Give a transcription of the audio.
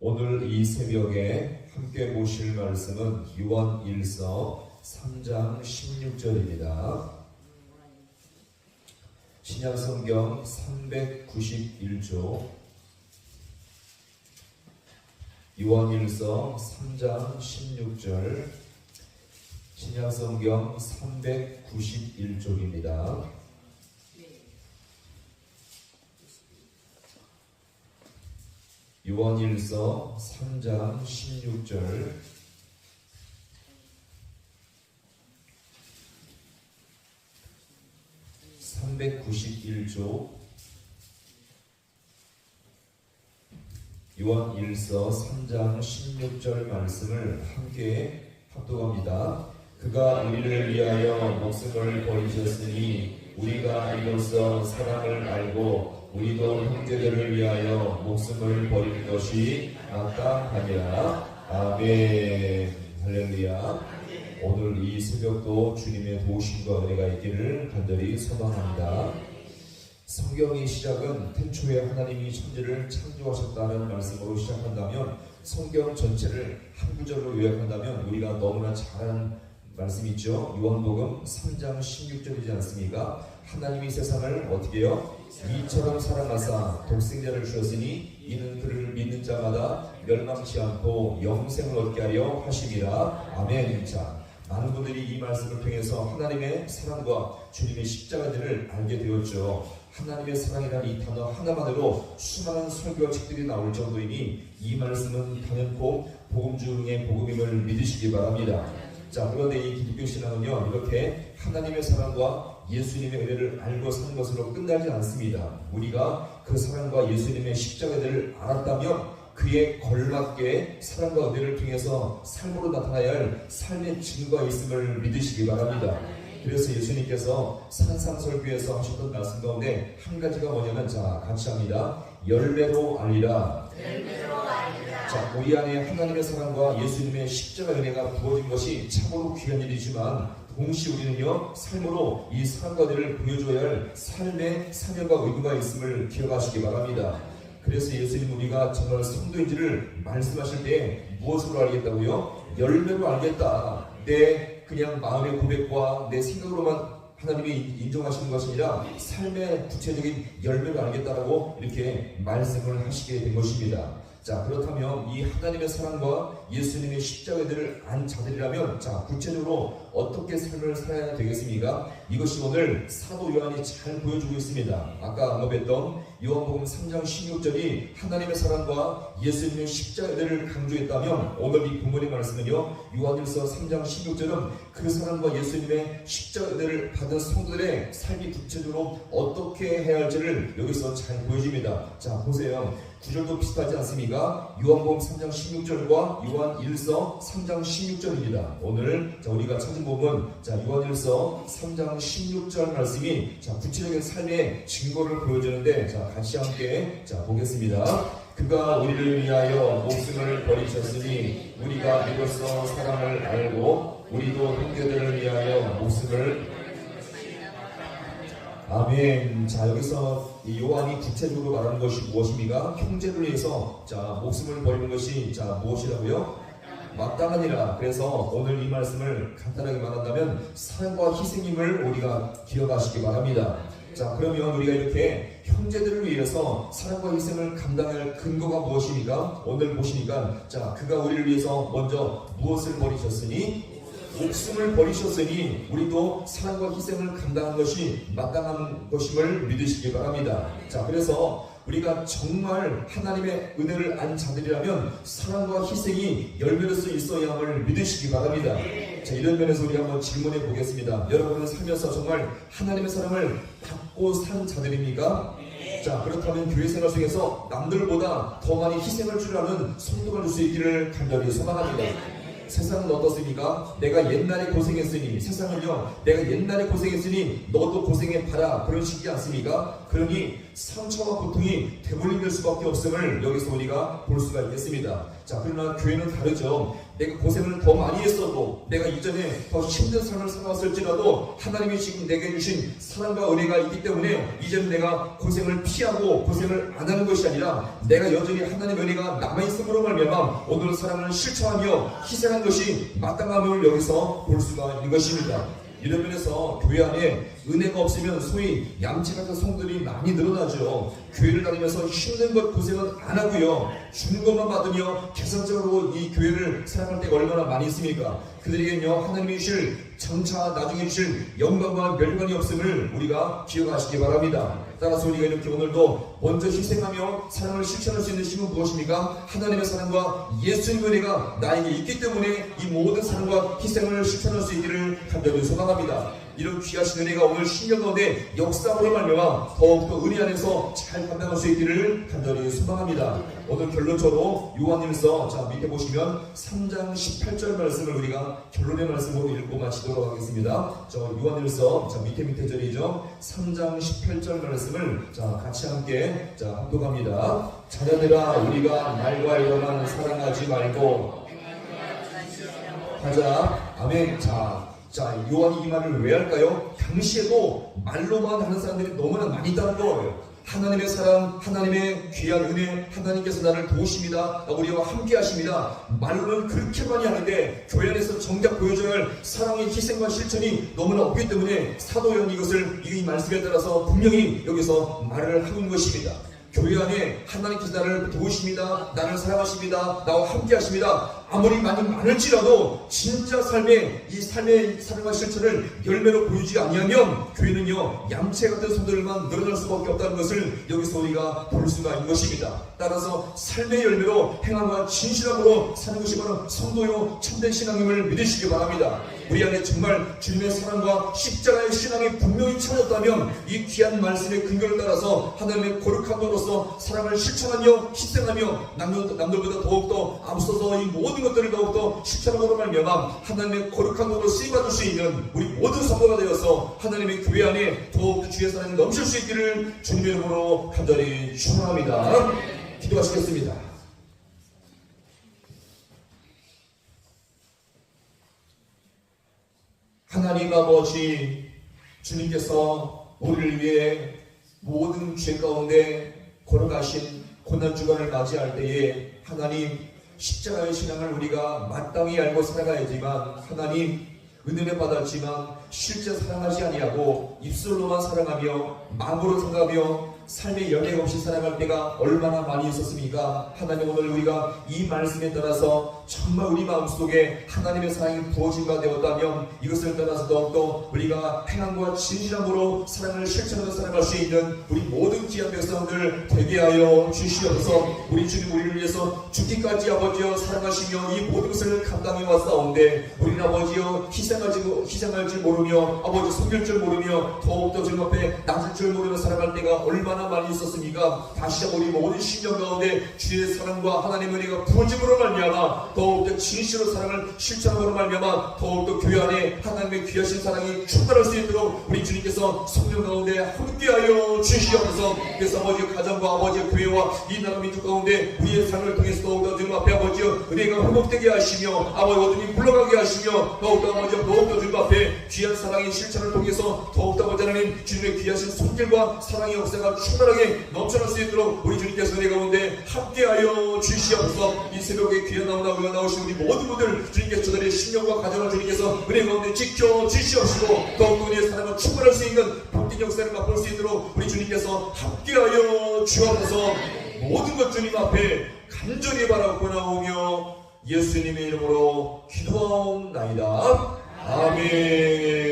오늘 이 새벽에 함께 보실 말씀은 요한일서 3장 16절입니다. 신약성경 391조 요한일서 3장 16절 신약성경 391쪽입니다. 요한일서 3장 16절 (391조) 요한일서 3장 16절 말씀을 함께 합독합니다. 그가 우리를 위하여 목숨을 버리셨으니 우리가 이로써 사랑을 알고 우리도 형제들을 위하여 목숨을 버리는 것이 마땅하니라. 아멘. 할렐루야. 오늘 이 새벽도 주님의 도우심과 은혜가 있기를 간절히 소망합니다. 성경의 시작은 태초에 하나님이 천지를 창조하셨다는 말씀으로 시작한다면, 성경 전체를 한 구절로 요약한다면 우리가 너무나 잘 아는 말씀이 있죠. 요한복음 3장 16절이지 않습니까? 하나님이 세상을 어떻게 해요? 이처럼 사랑하사 독생자를 주셨으니 이는 그를 믿는 자마다 멸망치 않고 영생을 얻게 하려 하심이라. 아멘. 자, 많은 분들이 이 말씀을 통해서 하나님의 사랑과 주님의 십자가들을 알게 되었죠. 하나님의 사랑이라는 이 단어 하나만으로 수많은 설교와 책들이 나올 정도이니 이 말씀은 단연코 복음 중의 복음임을 믿으시기 바랍니다. 자, 그런데 이 기독교 신앙은요, 이렇게 하나님의 사랑과 예수님의 은혜를 알고 사는 것으로 끝나지 않습니다. 우리가 그 사랑과 예수님의 십자가들을 알았다면 그에 걸맞게 사랑과 은혜를 통해서 삶으로 나타나야 할 삶의 증거가 있음을 믿으시기 바랍니다. 그래서 예수님께서 산상설교에서 하셨던 말씀 가운데 한 가지가 뭐냐면, 자, 같이 합니다. 열매로 알리라. 자, 우리 안에 하나님의 사랑과 예수님의 십자가 은혜가 부어진 것이 참으로 귀한 일이지만, 동시에 우리는요, 삶으로 이 사랑과 은혜를 보여줘야 할 삶의 사명과 의무가 있음을 기억하시기 바랍니다. 그래서 예수님 우리가 정말 성도인지를 말씀하실 때 무엇으로 알겠다고요? 열매로 알겠다. 내 그냥 마음의 고백과 내 생각으로만 하나님이 인정하시는 것이 아니라 삶의 구체적인 열매를 알겠다라고 이렇게 말씀을 하시게 된 것입니다. 자, 그렇다면 이 하나님의 사랑과 예수님의 십자가들을 안 자들이라면, 자, 구체적으로 어떻게 삶을 살아야 되겠습니까? 이것이 오늘 사도 요한이 잘 보여주고 있습니다. 아까 언급했던 요한복음 3장 16절이 하나님의 사랑과 예수님의 십자가들을 강조했다면, 오늘 이 본문의 말씀은요, 요한일서 3장 16절은 그 사랑과 예수님의 십자가들을 받은 성도들의 삶이 구체적으로 어떻게 해야 할지를 여기서 잘 보여줍니다. 자, 보세요. 구절도 비슷하지 않습니까? 요한복음 3장 16절과 요한일서 3장 16절입니다. 오늘 자, 우리가 찾은 부분, 자, 요한일서 3장 16절 말씀이 자, 구체적인 삶의 증거를 보여주는데, 자, 같이 함께 자, 보겠습니다. 그가 우리를 위하여 목숨을 버리셨으니 우리가 이로써 사랑을 알고 우리도 형제들을 위하여 목숨을. 아멘. 자, 여기서 이 요한이 구체적으로 말하는 것이 무엇입니까? 형제를 위해서 자, 목숨을 버리는 것이 자, 무엇이라고요? 마땅하니라. 그래서 오늘 이 말씀을 간단하게 말한다면 사랑과 희생임을 우리가 기억하시기 바랍니다. 자, 그러면 우리가 이렇게 형제들을 위해서 사랑과 희생을 감당할 근거가 무엇입니까? 오늘 보시니까, 자, 그가 우리를 위해서 먼저 무엇을 버리셨으니? 목숨을 버리셨으니 우리도 사랑과 희생을 감당한 것이 마땅한 것임을 믿으시기 바랍니다. 자, 그래서 우리가 정말 하나님의 은혜를 안 자들이라면 사랑과 희생이 열매로서 있어야 함을 믿으시기 바랍니다. 자, 이런 면에서 우리 한번 질문해 보겠습니다. 여러분은 살면서 정말 하나님의 사랑을 받고 산 자들입니까? 자, 그렇다면 교회 생활 속에서 남들보다 더 많이 희생할 줄 아는 성도가 될 수 있기를 간절히 소망합니다. 세상은 어떻습니까? 내가 옛날에 고생했으니, 세상은요, 내가 옛날에 고생했으니 너도 고생해봐라, 그런 식이지 않습니까? 그러니 상처와 고통이 대물림될 수밖에 없음을 여기서 우리가 볼 수가 있겠습니다. 자, 그러나 교회는 다르죠. 내가 고생을 더 많이 했어도 내가 이전에 더 힘든 삶을 살아왔을지라도 하나님이 지금 내게 주신 사랑과 은혜가 있기 때문에 이제는 내가 고생을 피하고 고생을 안 하는 것이 아니라 내가 여전히 하나님의 은혜가 남아있음으로 말미암아 오늘 사랑을 실천하며 희생한 것이 마땅함을 여기서 볼 수가 있는 것입니다. 이런 면에서 교회 안에 은혜가 없으면 소위 얌체 같은 성들이 많이 늘어나죠. 교회를 다니면서 힘든 것 고생은 안 하고요, 주는 것만 받으며 계산적으로 이 교회를 사랑할 때가 얼마나 많이 있습니까? 그들에게는요 하나님이 주실 장차 나중에 주실 영광과 멸관이 없음을 우리가 기억하시기 바랍니다. 따라서 우리가 이렇게 오늘도 먼저 희생하며 사랑을 실천할 수 있는 힘은 무엇입니까? 하나님의 사랑과 예수님의 은혜가 나에게 있기 때문에 이 모든 사랑과 희생을 실천할 수 있기를 간절히 소망합니다. 이런 귀하신 은혜가 오늘 신령 가운데 역사로 말미암아 더욱더 은혜 안에서 잘 감당할 수 있기를 간절히 소망합니다. 오늘 결론적으로 요한일서 자 밑에 보시면 3장 18절 말씀을 우리가 결론의 말씀으로 읽고 마치도록 하겠습니다. 저 요한일서 자 밑에 절이죠. 3장 18절 말씀을 자 같이 함께 자 합독합니다. 자녀들아 우리가 말과 이로만 사랑하지 말고 하자. 아멘. 자, 요한이 이 말을 왜 할까요? 당시에도 말로만 하는 사람들이 너무나 많이 있다는 거예요. 하나님의 사랑, 하나님의 귀한 은혜, 하나님께서 나를 도우십니다, 우리와 함께 하십니다. 말로는 그렇게 많이 하는데 교회 안에서 정작 보여줘야 할 사랑의 희생과 실천이 너무나 없기 때문에 사도 요한이 이것을 이 말씀에 따라서 분명히 여기서 말을 하고 있는 것입니다. 교회 안에 하나님께서 나를 도우십니다, 나를 사랑하십니다, 나와 함께 하십니다. 아무리 많을지라도 진짜 삶의 이 삶의 사랑과 실천을 열매로 보이지 아니하면 교회는요 얌체 같은 성도들만 늘어날 수밖에 없다는 것을 여기서 우리가 볼 수가 있는 것입니다. 따라서 삶의 열매로 행함과 진실함으로 사는 것이 바로 성도요 참된 신앙임을 믿으시기 바랍니다. 우리 안에 정말 주님의 사랑과 십자가의 신앙이 분명히 찾았다면 이 귀한 말씀의 근거를 따라서 하나님의 거룩한 도로서 사랑을 실천하며 희생하며 남들보다 더욱더 앞서서 이 모든 것들을 더욱더 실천함으로 말미암아 하나님의 거룩한 도로 쓰임받을 수 있는 우리 모든 성도가 되어서 하나님의 교회 안에 더욱 주의 사랑이 넘칠 수 있기를 주님의 이름으로 간절히 축원합니다. 기도하시겠습니다. 하나님 아버지, 주님께서 우리를 위해 모든 죄 가운데 걸어가신 고난주간을 맞이할 때에 하나님 십자가의 신앙을 우리가 마땅히 알고 살아가야지만 하나님 은혜를 받았지만 실제 사랑하지 아니하고 입술로만 사랑하며 마음으로 생각하며 삶의 열매가 없이 살아갈 때가 얼마나 많이 있었습니까? 하나님 오늘 우리가 이 말씀에 따라서 정말 우리 마음속에 하나님의 사랑이 부어진 바 되었다면 이것을 따라서 더욱더 우리가 행함과 진실함으로 사랑을 실천하며 살아갈 수 있는 우리 모든 귀한 백성들 되게 하여 주시옵소서. 우리 주님 우리를 위해서 죽기까지 아버지여 사랑하시며 이 모든 것을 감당해 왔사온데 우리는 아버지여 희생할 줄 모르며 아버지 섬길 줄 모르며 더욱더 주님 앞에 낮을 줄 모르며 살아갈 때가 얼마나 많이 있었습니까? 다시 한번 우리 모든 심령 가운데 주의 사랑과 하나님의 은혜가 부어짐으로 말미암아 더욱더 진실로 사랑을 실천함으로 말미암아 더욱더 교회 안에 하나님의 귀하신 사랑이 충만할 수 있도록 우리 주님께서 성령 가운데 함께하여 주시옵소서. 그래서 아버지 가정과 아버지 교회와 이 나라 민족 가운데 우리의 삶을 통해서 더욱더 주님 앞에 아버지 은혜가 회복되게 하시며 아버지 어둠이 물러가게 하시며 더욱더 아버지 더욱더 주님 앞에 귀한 사랑의 실천을 통해서 더욱더 아버지 하나님 주님의 귀하신 손길과 사랑의 역사가 충만하게 넘쳐날 수 있도록 우리 주님께서 은혜 가운데 함께하여 주시옵소서. 이 새벽에 귀한 나오나 나오신 우리 모든 분들 주님께서 저들의 심령과 가정을 주님께서 은혜 가운데 지켜 주시옵시고 더욱더 은혜의 사랑을 충만할 수 있는 복된 역사를 맛볼 수 있도록 우리 주님께서 함께하여 주옵소서. 모든 것 주님 앞에 간절히 바라고 나오며 예수님의 이름으로 기도하옵나이다. 아멘.